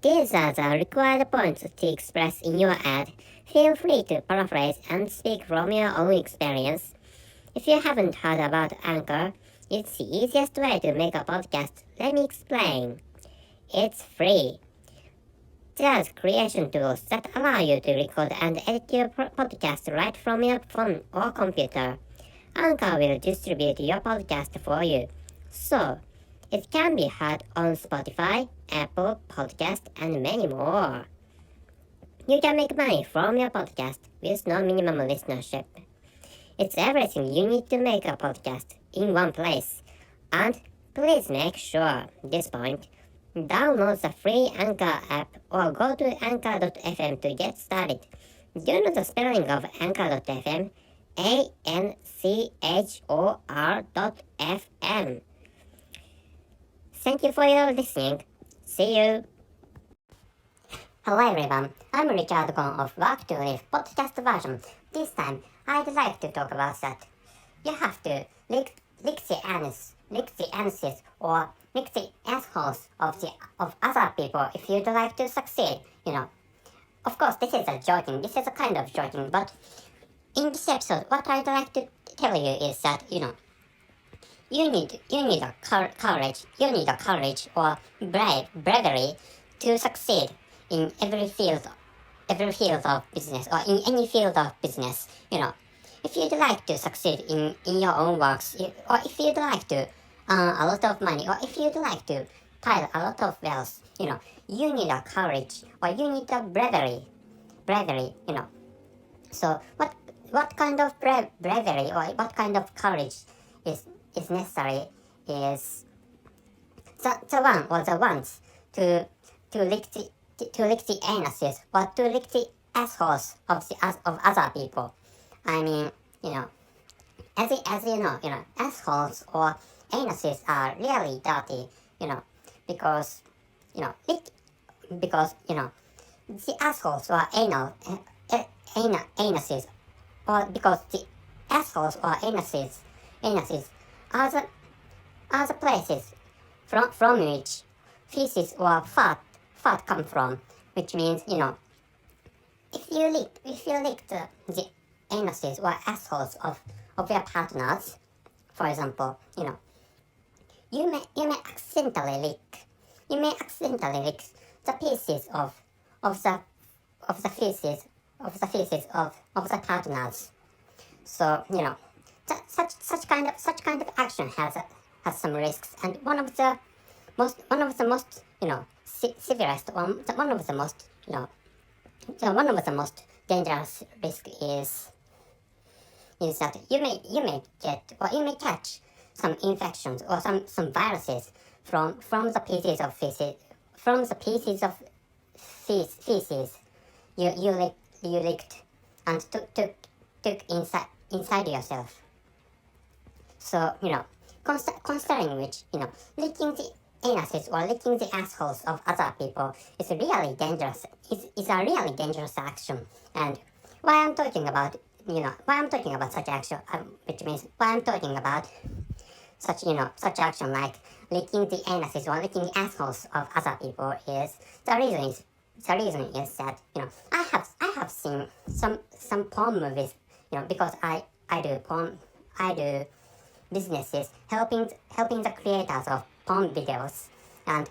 These are the required points to express in your ad. Feel free to paraphrase and speak from your own experience. If you haven't heard about Anchor, it's the easiest way to make a podcast. Let me explain. It's free. There's creation tools that allow you to record and edit your podcast right from your phone or computer. Anchor will distribute your podcast for you. So, it can be heard on Spotify, Apple Podcast, and many more. You can make money from your podcast with no minimum listenership. It's everything you need to make a podcast in one place. And please make sure, this point, download the free Anchor app or go to anchor.fm to get started. Do you know the spelling of anchor.fm? ANCHOR.FM. Thank you for your listening. See you. Hello everyone, I'm Richard Gon of Work to Live podcast version. This time, I'd like to talk about that. You have to lick the anuses or lick the assholes of other people if you'd like to succeed, Of course, this is a kind of joking, but in this episode, what I'd like to tell you is that, you need a courage or bravery to succeed in every field of business or in any field of business, If you'd like to succeed in your own works, or if you'd like to earn a lot of money, or if you'd like to pile a lot of wealth, you need a courage or you need a bravery, So what kind of bravery or what kind of courage is necessary is the ones to lick the anuses or to lick the assholes of other people. I mean, as you know, assholes or anuses are really dirty, because the assholes or anuses, or because the assholes or anuses are the places from which feces or fat come from, which means, if you lick the anuses or assholes of your partners, for example, you may accidentally lick the pieces of the feces of the partners. So, such kind of action has some risks, and one of the most severest, one of the most dangerous risk is that you may get or you may catch some infections or some viruses from the pieces of feces you licked and took inside yourself. So, considering which, licking the anuses or licking the assholes of other people is really dangerous. Is a really dangerous action. And why I'm talking about such action, which means why I'm talking about such action like licking the anuses or licking the assholes of other people is the reason is that, I have seen some porn movies, because I do businesses helping the creators of porn videos, and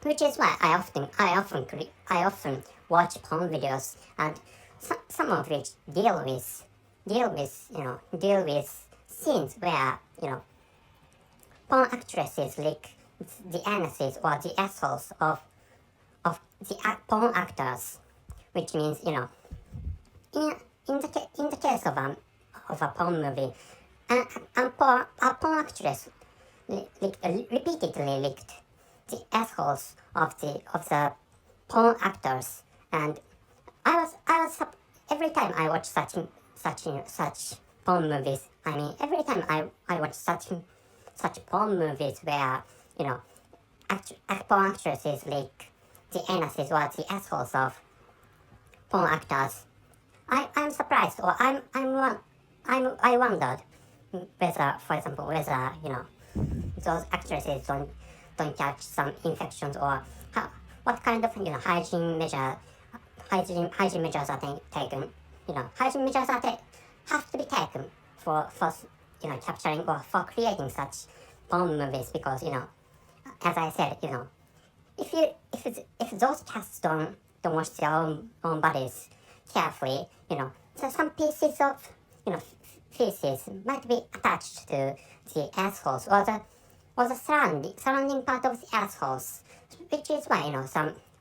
which is why I often watch porn videos, and some of which deal with scenes where, porn actresses lick the anuses or the assholes of the porn actors, which means, in the case of a porn movie, a porn actress repeatedly licked the assholes of the porn actors, and I was every time I watch such porn movies. I mean, every time I watch such porn movies where, porn actresses lick the anuses or the assholes of porn actors, I'm surprised, or I wondered whether, for example, those actresses don't catch some infections, or what kind of hygiene measures are taken. Hygiene measures have to be taken for capturing or for creating such porn movies because as I said, if those cats don't wash their own bodies carefully, so some pieces of feces might be attached to the assholes or the surrounding part of the assholes, which is why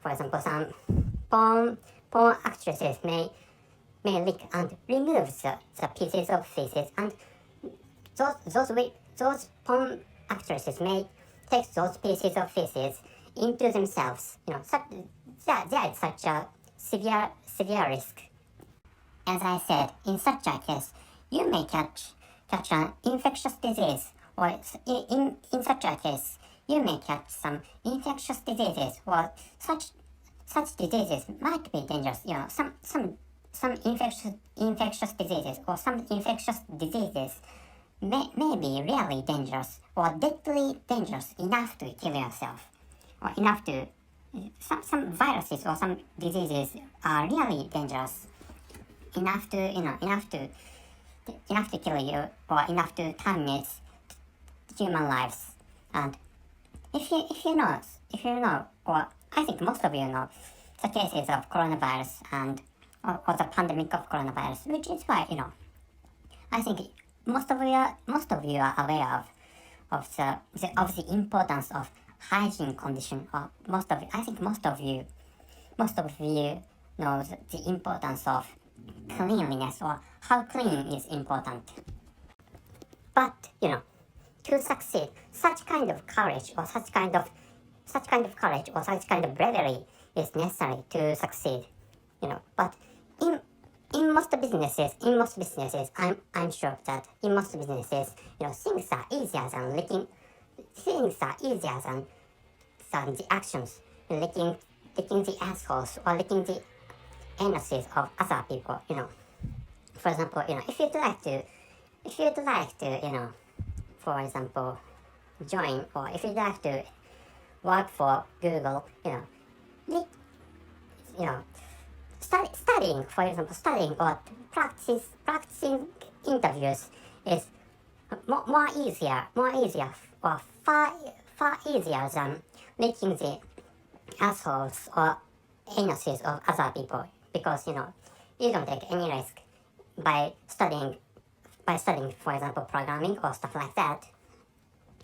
for example, some porn actresses may lick and remove the pieces of feces, and those porn actresses may take those pieces of feces into themselves. There is such a severe risk. As I said, in such a case, you may catch an infectious disease, or in such a case, you may catch some infectious diseases, or such diseases might be dangerous. Some infectious diseases or some infectious diseases may be really dangerous or deadly dangerous enough to kill yourself, or enough to some viruses or some diseases are really dangerous enough to kill you or enough to terminate human lives. And if you know, or I think most of you know, the cases of coronavirus and or the pandemic of coronavirus, which is why I think most of you are aware of the importance of hygiene condition. Or I think most of you know the importance of cleanliness, or how clean is important. But to succeed, such kind of courage or such kind of bravery is necessary to succeed. But in most businesses, I'm sure that in most businesses, things are easier than the actions, licking the assholes or licking the anuses of other people. For example, if you'd like to, for example, join, or if you'd like to work for Google, studying, for example, studying or practicing interviews is more easier or far easier than licking the assholes or anuses of other people, because you don't take any risk by studying, for example, programming or stuff like that.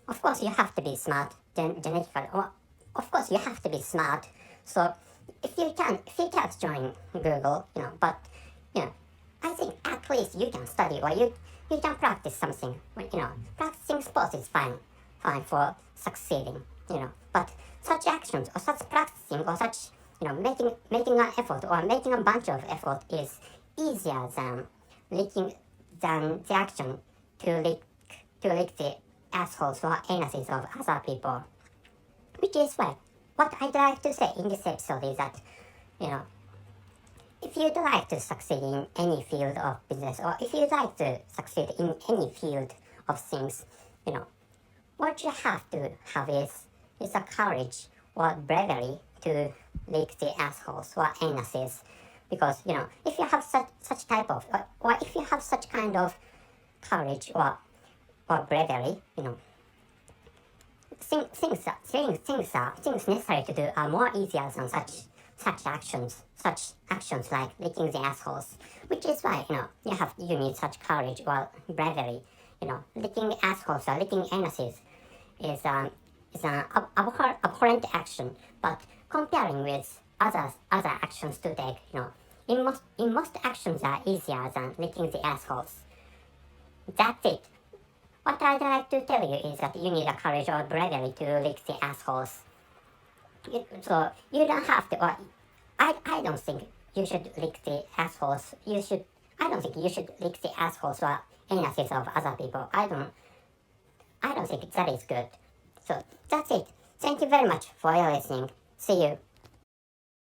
Of course, you have to be smart genetically, or of course you have to be smart. So if you can't join Google, but I think at least you can study, or you can practice something. Practicing sports is fine for succeeding. But such actions or such practicing or such making an effort or making a bunch of effort is easier than the action to lick the assholes or anuses of other people. Which is why what I'd like to say in this episode is that if you'd like to succeed in any field of business, or if you'd like to succeed in any field of things, what you have to have is a courage or bravery to lick the assholes or anuses. Because if you have such type of, or if you have such kind of courage or bravery, things necessary to do are more easier than such actions like licking the assholes. Which is why you need such courage or bravery. Licking assholes or licking anuses is an abhorrent action, but comparing with other actions to take, in most actions are easier than licking the assholes. That's it. What I'd like to tell you is that you need a courage or bravery to lick the assholes. So you don't have to, or I don't think you should lick the assholes. I don't think you should lick the assholes or anuses of other people. I don't think that is good. So that's it. Thank you very much for your listening. See you.